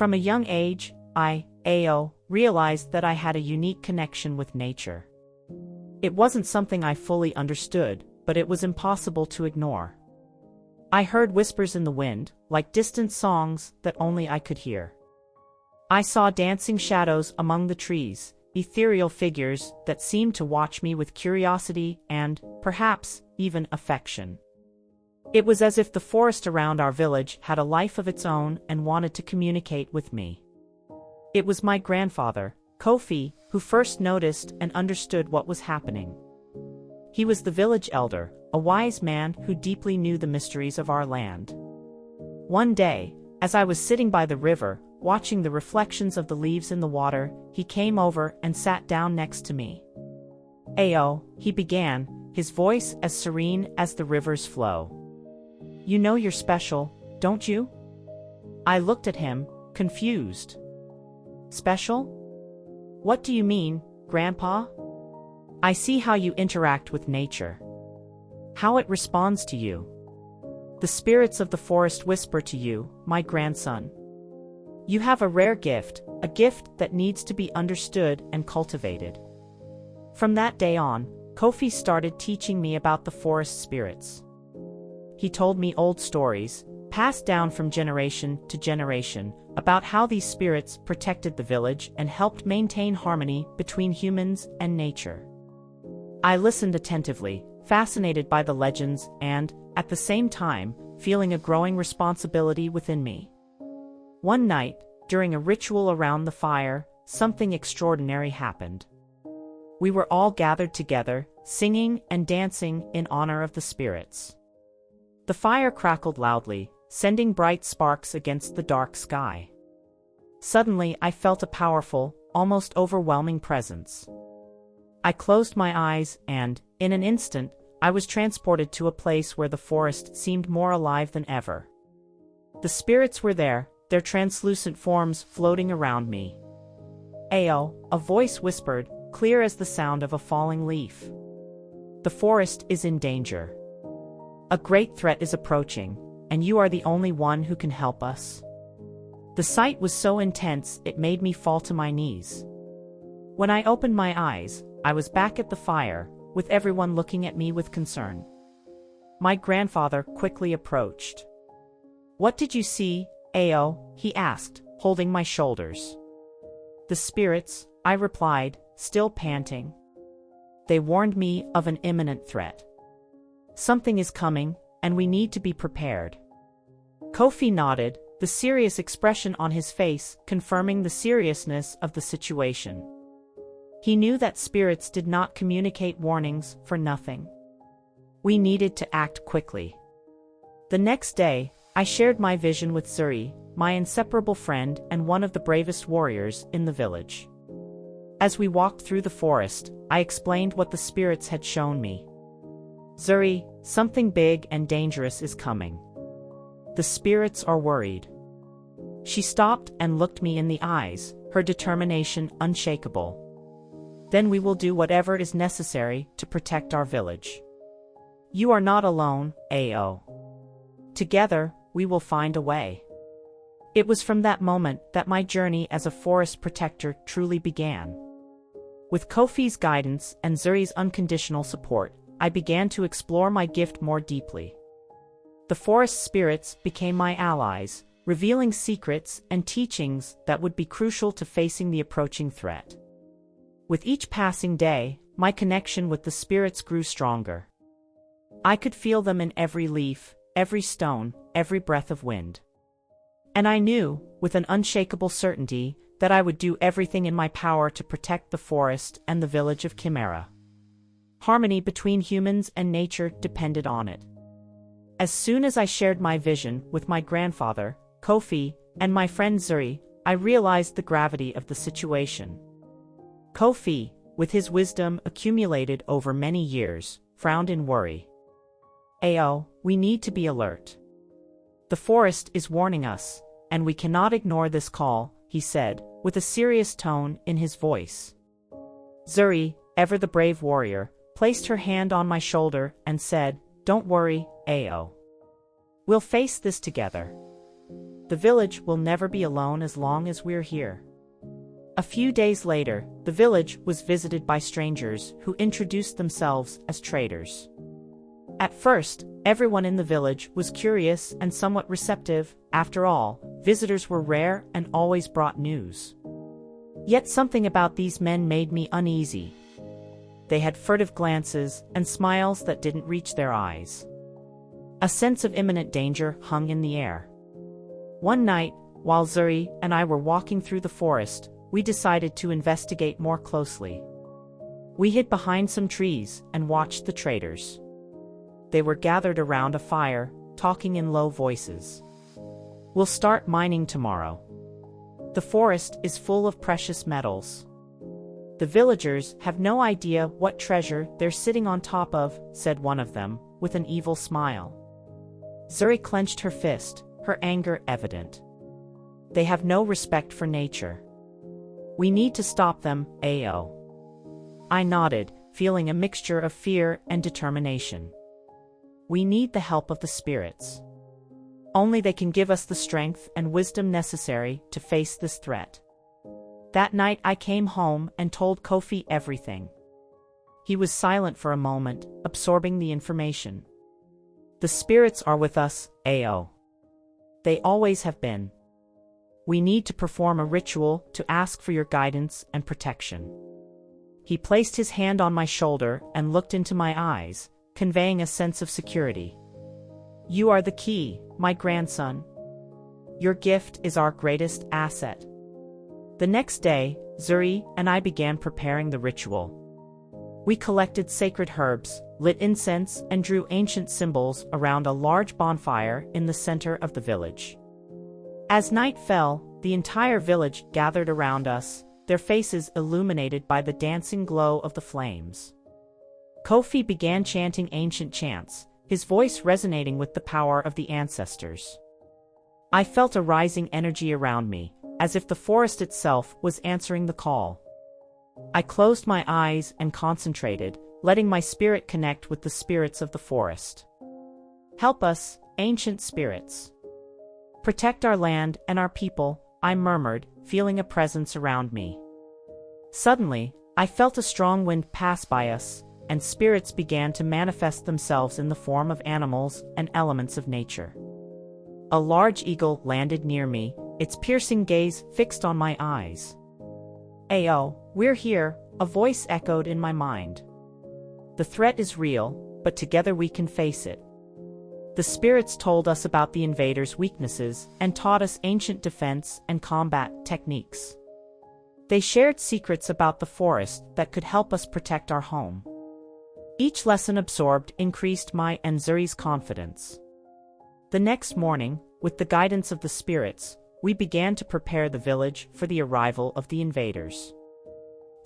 From a young age, I realized that I had a unique connection with nature. It wasn't something I fully understood, but it was impossible to ignore. I heard whispers in the wind, like distant songs that only I could hear. I saw dancing shadows among the trees, ethereal figures that seemed to watch me with curiosity and, perhaps, even affection. It was as if the forest around our village had a life of its own and wanted to communicate with me. It was my grandfather, Kofi, who first noticed and understood what was happening. He was the village elder, a wise man who deeply knew the mysteries of our land. One day, as I was sitting by the river, watching the reflections of the leaves in the water, he came over and sat down next to me. "Ayo," he began, his voice as serene as the river's flow. "You know you're special, don't you?" I looked at him, confused. "Special? What do you mean, Grandpa?" "I see how you interact with nature. How it responds to you. The spirits of the forest whisper to you, my grandson. You have a rare gift, a gift that needs to be understood and cultivated." From that day on, Kofi started teaching me about the forest spirits. He told me old stories, passed down from generation to generation, about how these spirits protected the village and helped maintain harmony between humans and nature. I listened attentively, fascinated by the legends and, at the same time, feeling a growing responsibility within me. One night, during a ritual around the fire, something extraordinary happened. We were all gathered together, singing and dancing in honor of the spirits. The fire crackled loudly, sending bright sparks against the dark sky. Suddenly, I felt a powerful, almost overwhelming presence. I closed my eyes and, in an instant, I was transported to a place where the forest seemed more alive than ever. The spirits were there, their translucent forms floating around me. "Ayo," a voice whispered, clear as the sound of a falling leaf. "The forest is in danger. A great threat is approaching, and you are the only one who can help us." The sight was so intense it made me fall to my knees. When I opened my eyes, I was back at the fire, with everyone looking at me with concern. My grandfather quickly approached. "What did you see, Ayo?" he asked, holding my shoulders. "The spirits," I replied, still panting. "They warned me of an imminent threat. Something is coming, and we need to be prepared." Kofi nodded, the serious expression on his face confirming the seriousness of the situation. He knew that spirits did not communicate warnings for nothing. We needed to act quickly. The next day, I shared my vision with Zuri, my inseparable friend and one of the bravest warriors in the village. As we walked through the forest, I explained what the spirits had shown me. "Zuri, something big and dangerous is coming. The spirits are worried." She stopped and looked me in the eyes, her determination unshakable. "Then we will do whatever is necessary to protect our village. You are not alone, Ayo. Together, we will find a way." It was from that moment that my journey as a forest protector truly began. With Kofi's guidance and Zuri's unconditional support, I began to explore my gift more deeply. The forest spirits became my allies, revealing secrets and teachings that would be crucial to facing the approaching threat. With each passing day, my connection with the spirits grew stronger. I could feel them in every leaf, every stone, every breath of wind. And I knew, with an unshakable certainty, that I would do everything in my power to protect the forest and the village of Chimera. Harmony between humans and nature depended on it. As soon as I shared my vision with my grandfather, Kofi, and my friend Zuri, I realized the gravity of the situation. Kofi, with his wisdom accumulated over many years, frowned in worry. "Ayo, we need to be alert. The forest is warning us, and we cannot ignore this call," he said, with a serious tone in his voice. Zuri, ever the brave warrior, placed her hand on my shoulder and said, "Don't worry, Ayo. We'll face this together." The village will never be alone as long as we're here. A few days later, the village was visited by strangers who introduced themselves as traders. At first, everyone in the village was curious and somewhat receptive. After all, visitors were rare and always brought news. Yet something about these men made me uneasy. They had furtive glances and smiles that didn't reach their eyes. A sense of imminent danger hung in the air. One night, while Zuri and I were walking through the forest, we decided to investigate more closely. We hid behind some trees and watched the traders. They were gathered around a fire, talking in low voices. "We'll start mining tomorrow. The forest is full of precious metals. The villagers have no idea what treasure they're sitting on top of," said one of them, with an evil smile. Zuri clenched her fist, her anger evident. "They have no respect for nature. We need to stop them, AO." I nodded, feeling a mixture of fear and determination. We need the help of the spirits. Only they can give us the strength and wisdom necessary to face this threat. That night I came home and told Kofi everything. He was silent for a moment, absorbing the information. "The spirits are with us, AO. They always have been. We need to perform a ritual to ask for your guidance and protection." He placed his hand on my shoulder and looked into my eyes, conveying a sense of security. "You are the key, my grandson. Your gift is our greatest asset." The next day, Zuri and I began preparing the ritual. We collected sacred herbs, lit incense, and drew ancient symbols around a large bonfire in the center of the village. As night fell, the entire village gathered around us, their faces illuminated by the dancing glow of the flames. Kofi began chanting ancient chants, his voice resonating with the power of the ancestors. I felt a rising energy around me, as if the forest itself was answering the call. I closed my eyes and concentrated, letting my spirit connect with the spirits of the forest. "Help us, ancient spirits. Protect our land and our people," I murmured, feeling a presence around me. Suddenly, I felt a strong wind pass by us, and spirits began to manifest themselves in the form of animals and elements of nature. A large eagle landed near me, its piercing gaze fixed on my eyes. "AO, we're here," a voice echoed in my mind. "The threat is real, but together we can face it." The spirits told us about the invaders' weaknesses and taught us ancient defense and combat techniques. They shared secrets about the forest that could help us protect our home. Each lesson absorbed increased my and Zuri's confidence. The next morning, with the guidance of the spirits, we began to prepare the village for the arrival of the invaders.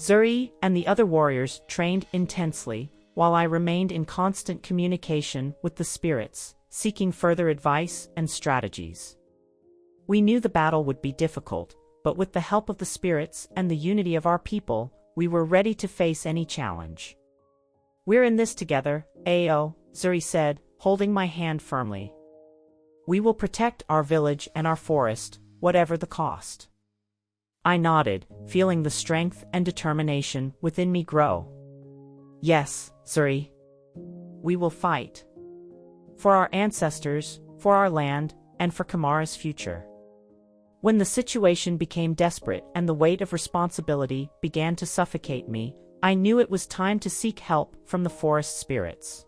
Zuri and the other warriors trained intensely, while I remained in constant communication with the spirits, seeking further advice and strategies. We knew the battle would be difficult, but with the help of the spirits and the unity of our people, we were ready to face any challenge. "We're in this together, AO," Zuri said, holding my hand firmly. "We will protect our village and our forest, whatever the cost." I nodded, feeling the strength and determination within me grow. "Yes, Zuri. We will fight. For our ancestors, for our land, and for Kamara's future." When the situation became desperate and the weight of responsibility began to suffocate me, I knew it was time to seek help from the forest spirits.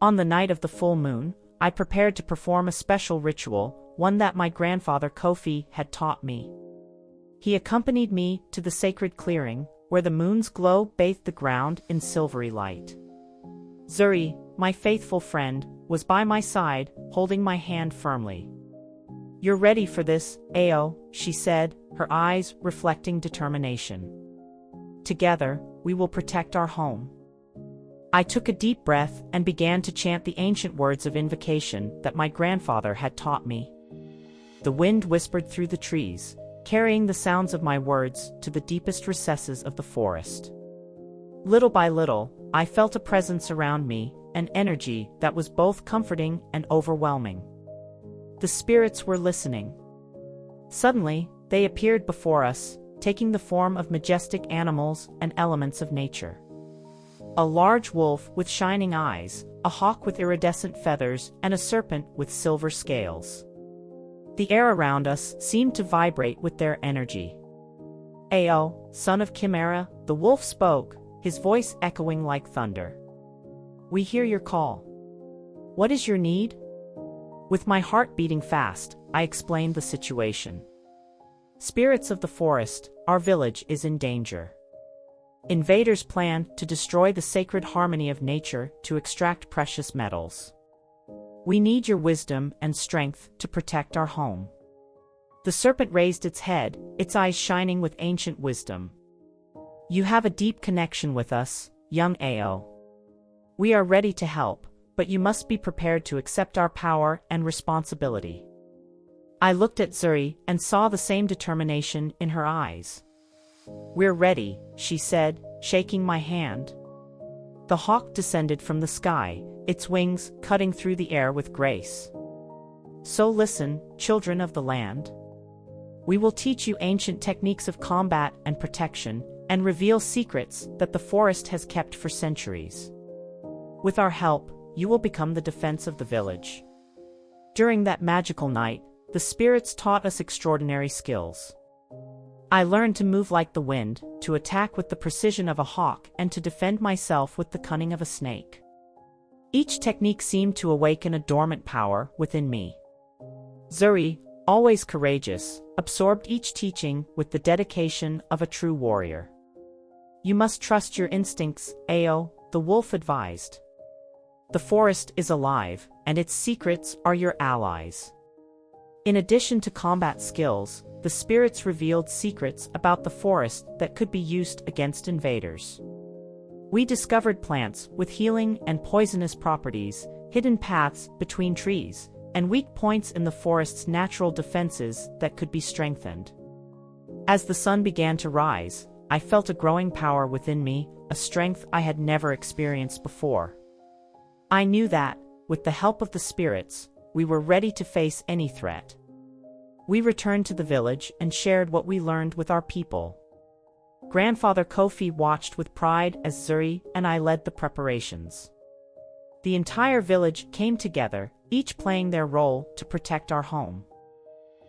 On the night of the full moon, I prepared to perform a special ritual, one that my grandfather Kofi had taught me. He accompanied me to the sacred clearing, where the moon's glow bathed the ground in silvery light. Zuri, my faithful friend, was by my side, holding my hand firmly. "You're ready for this, AO," she said, her eyes reflecting determination. "Together, we will protect our home." I took a deep breath and began to chant the ancient words of invocation that my grandfather had taught me. The wind whispered through the trees, carrying the sounds of my words to the deepest recesses of the forest. Little by little, I felt a presence around me, an energy that was both comforting and overwhelming. The spirits were listening. Suddenly, they appeared before us, taking the form of majestic animals and elements of nature. A large wolf with shining eyes, a hawk with iridescent feathers, and a serpent with silver scales. The air around us seemed to vibrate with their energy. Ao, son of Chimera, the wolf spoke, his voice echoing like thunder. We hear your call. What is your need? With my heart beating fast, I explained the situation. Spirits of the forest, our village is in danger. Invaders plan to destroy the sacred harmony of nature to extract precious metals. We need your wisdom and strength to protect our home. The serpent raised its head, its eyes shining with ancient wisdom. You have a deep connection with us, young Ao. We are ready to help, but you must be prepared to accept our power and responsibility. I looked at Zuri and saw the same determination in her eyes. We're ready, she said, shaking my hand. The hawk descended from the sky, its wings cutting through the air with grace. So listen, children of the land. We will teach you ancient techniques of combat and protection, and reveal secrets that the forest has kept for centuries. With our help, you will become the defense of the village. During that magical night, the spirits taught us extraordinary skills. I learned to move like the wind, to attack with the precision of a hawk, and to defend myself with the cunning of a snake. Each technique seemed to awaken a dormant power within me. Zuri, always courageous, absorbed each teaching with the dedication of a true warrior. You must trust your instincts, Ao, the wolf advised. The forest is alive, and its secrets are your allies. In addition to combat skills, the spirits revealed secrets about the forest that could be used against invaders. We discovered plants with healing and poisonous properties, hidden paths between trees, and weak points in the forest's natural defenses that could be strengthened. As the sun began to rise, I felt a growing power within me, a strength I had never experienced before. I knew that, with the help of the spirits, we were ready to face any threat. We returned to the village and shared what we learned with our people. Grandfather Kofi watched with pride as Zuri and I led the preparations. The entire village came together, each playing their role to protect our home.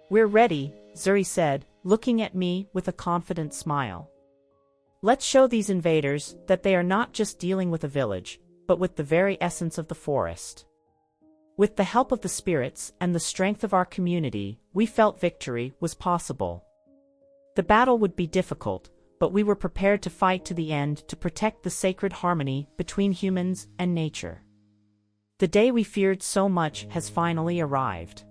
We're ready, Zuri said, looking at me with a confident smile. Let's show these invaders that they are not just dealing with a village, but with the very essence of the forest. With the help of the spirits and the strength of our community, we felt victory was possible. The battle would be difficult, but we were prepared to fight to the end to protect the sacred harmony between humans and nature. The day we feared so much has finally arrived.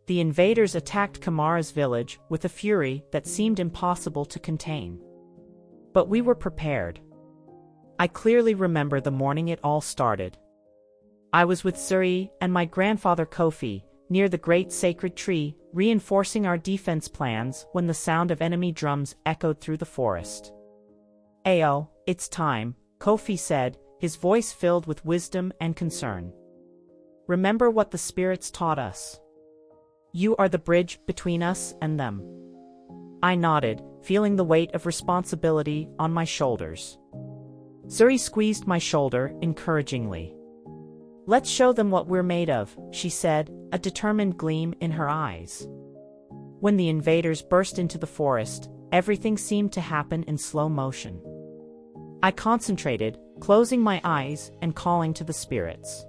The invaders attacked Kamara's village with a fury that seemed impossible to contain. But we were prepared. I clearly remember the morning it all started. I was with Zuri and my grandfather Kofi, near the great sacred tree, reinforcing our defense plans when the sound of enemy drums echoed through the forest. Ao, it's time, Kofi said, his voice filled with wisdom and concern. Remember what the spirits taught us. You are the bridge between us and them. I nodded, feeling the weight of responsibility on my shoulders. Zuri squeezed my shoulder encouragingly. Let's show them what we're made of, she said, a determined gleam in her eyes. When the invaders burst into the forest, everything seemed to happen in slow motion. I concentrated, closing my eyes and calling to the spirits.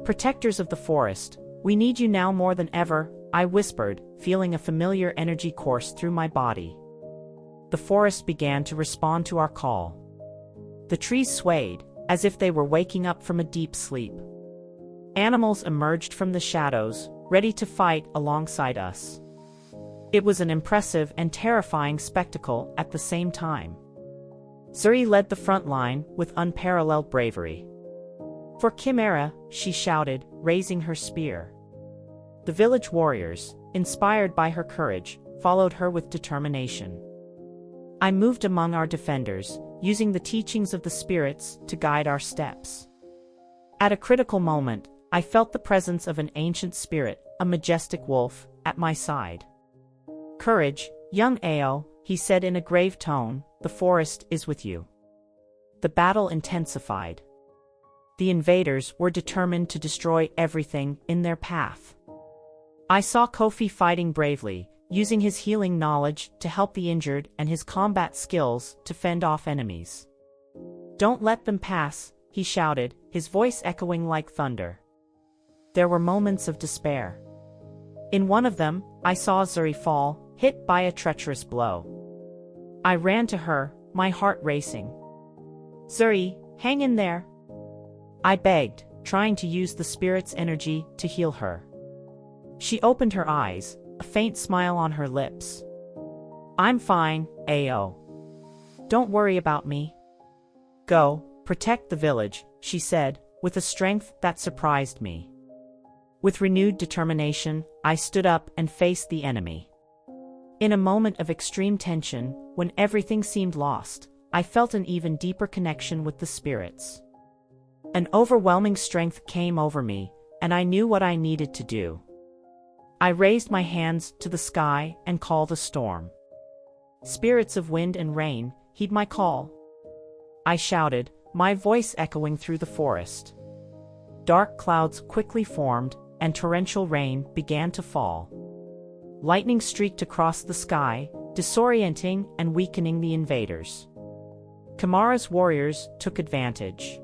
Protectors of the forest, we need you now more than ever, I whispered, feeling a familiar energy course through my body. The forest began to respond to our call. The trees swayed, as if they were waking up from a deep sleep. Animals emerged from the shadows, ready to fight alongside us. It was an impressive and terrifying spectacle at the same time. Zuri led the front line with unparalleled bravery. For Chimera, she shouted, raising her spear. The village warriors, inspired by her courage, followed her with determination. I moved among our defenders, using the teachings of the spirits to guide our steps. At a critical moment, I felt the presence of an ancient spirit, a majestic wolf, at my side. Courage, young Ao, he said in a grave tone, the forest is with you. The battle intensified. The invaders were determined to destroy everything in their path. I saw Kofi fighting bravely, using his healing knowledge to help the injured and his combat skills to fend off enemies. "Don't let them pass," he shouted, his voice echoing like thunder. There were moments of despair. In one of them, I saw Zuri fall, hit by a treacherous blow. I ran to her, my heart racing. "Zuri, hang in there," I begged, trying to use the spirit's energy to heal her. She opened her eyes, a faint smile on her lips. "I'm fine, Ao. Don't worry about me. Go, protect the village," she said, with a strength that surprised me. With renewed determination, I stood up and faced the enemy. In a moment of extreme tension, when everything seemed lost, I felt an even deeper connection with the spirits. An overwhelming strength came over me, and I knew what I needed to do. I raised my hands to the sky and called a storm. "Spirits of wind and rain, heed my call," I shouted, my voice echoing through the forest. Dark clouds quickly formed, and torrential rain began to fall. Lightning streaked across the sky, disorienting and weakening the invaders. Kamara's warriors took advantage.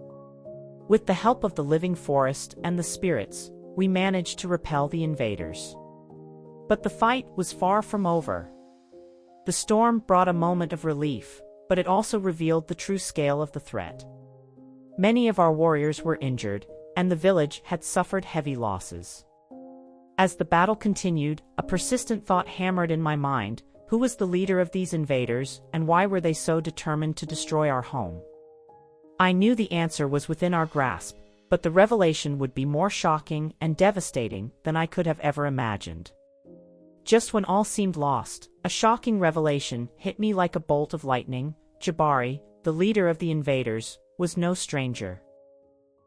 With the help of the living forest and the spirits, we managed to repel the invaders. But the fight was far from over. The storm brought a moment of relief, but it also revealed the true scale of the threat. Many of our warriors were injured, and the village had suffered heavy losses. As the battle continued, a persistent thought hammered in my mind: who was the leader of these invaders, and why were they so determined to destroy our home? I knew the answer was within our grasp, but the revelation would be more shocking and devastating than I could have ever imagined. Just when all seemed lost, a shocking revelation hit me like a bolt of lightning. Jabari, the leader of the invaders, was no stranger.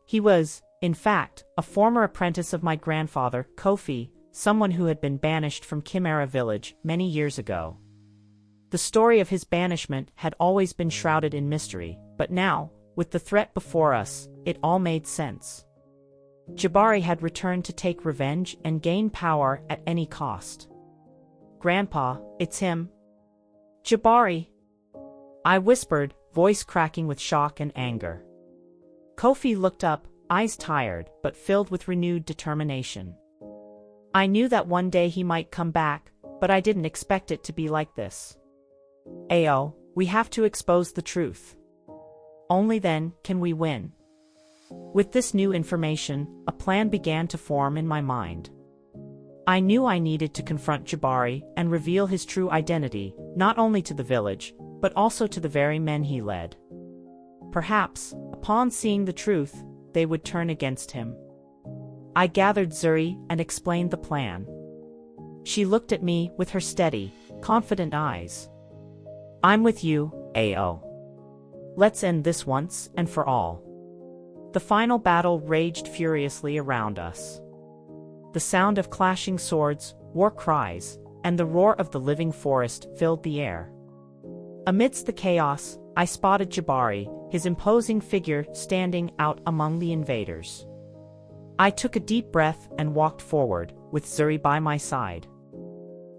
He was, in fact, a former apprentice of my grandfather, Kofi, someone who had been banished from Chimera village many years ago. The story of his banishment had always been shrouded in mystery, but now, with the threat before us, it all made sense. Jabari had returned to take revenge and gain power at any cost. "Grandpa, it's him." "Jabari!" I whispered, voice cracking with shock and anger. Kofi looked up, eyes tired, but filled with renewed determination. I knew that one day he might come back, but I didn't expect it to be like this. "Ao, we have to expose the truth. Only then can we win." With this new information, a plan began to form in my mind. I knew I needed to confront Jabari and reveal his true identity, not only to the village, but also to the very men he led. Perhaps, upon seeing the truth, they would turn against him. I gathered Zuri and explained the plan. She looked at me with her steady, confident eyes. "I'm with you, Ao. Let's end this once and for all." The final battle raged furiously around us. The sound of clashing swords, war cries, and the roar of the living forest filled the air. Amidst the chaos, I spotted Jabari, his imposing figure standing out among the invaders. I took a deep breath and walked forward, with Zuri by my side.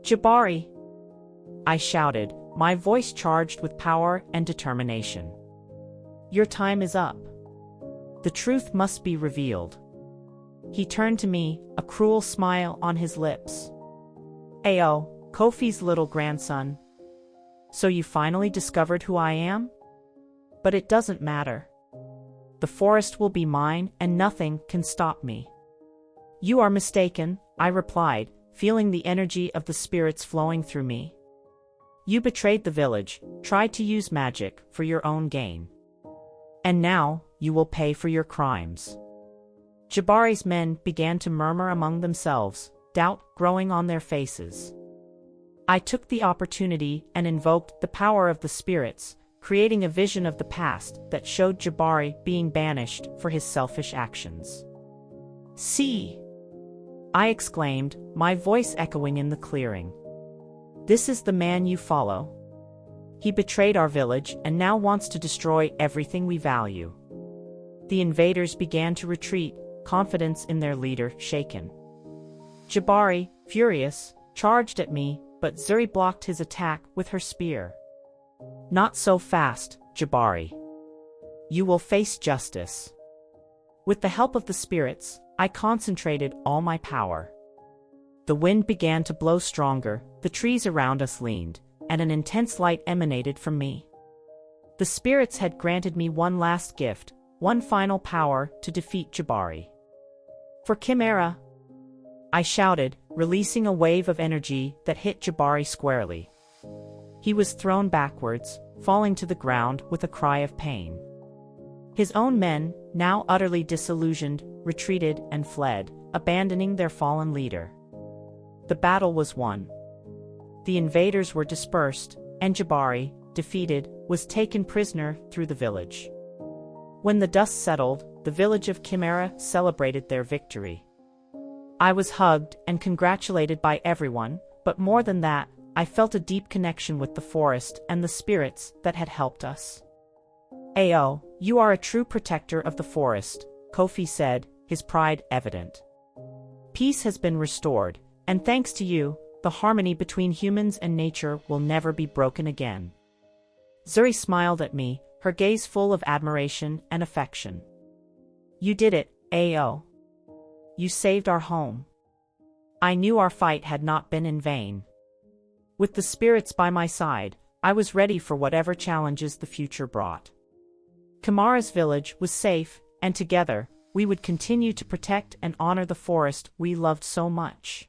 "Jabari!" I shouted, my voice charged with power and determination. "Your time is up. The truth must be revealed." He turned to me, a cruel smile on his lips. "Ao, Kofi's little grandson. So you finally discovered who I am? But it doesn't matter. The forest will be mine and nothing can stop me." "You are mistaken," I replied, feeling the energy of the spirits flowing through me. "You betrayed the village, tried to use magic for your own gain. And now, you will pay for your crimes." Jabari's men began to murmur among themselves, doubt growing on their faces. I took the opportunity and invoked the power of the spirits, creating a vision of the past that showed Jabari being banished for his selfish actions. "See!" I exclaimed, my voice echoing in the clearing. This is the man you follow. He betrayed our village and now wants to destroy everything we value. The invaders began to retreat, confidence in their leader shaken. Jabari, furious, charged at me, but Zuri blocked his attack with her spear. Not so fast, Jabari. You will face justice. With the help of the spirits, I concentrated all my power. The wind began to blow stronger, the trees around us leaned, and an intense light emanated from me. The spirits had granted me one last gift, one final power to defeat Jabari. For Chimera, I shouted, releasing a wave of energy that hit Jabari squarely. He was thrown backwards, falling to the ground with a cry of pain. His own men, now utterly disillusioned, retreated and fled, abandoning their fallen leader. The battle was won. The invaders were dispersed, and Jabari, defeated, was taken prisoner through the village. When the dust settled, the village of Chimera celebrated their victory. I was hugged and congratulated by everyone, but more than that, I felt a deep connection with the forest and the spirits that had helped us. Ao, you are a true protector of the forest, Kofi said, his pride evident. Peace has been restored, and thanks to you, the harmony between humans and nature will never be broken again. Zuri smiled at me, her gaze full of admiration and affection. You did it, Ao. You saved our home. I knew our fight had not been in vain. With the spirits by my side, I was ready for whatever challenges the future brought. Kamara's village was safe, and together, we would continue to protect and honor the forest we loved so much.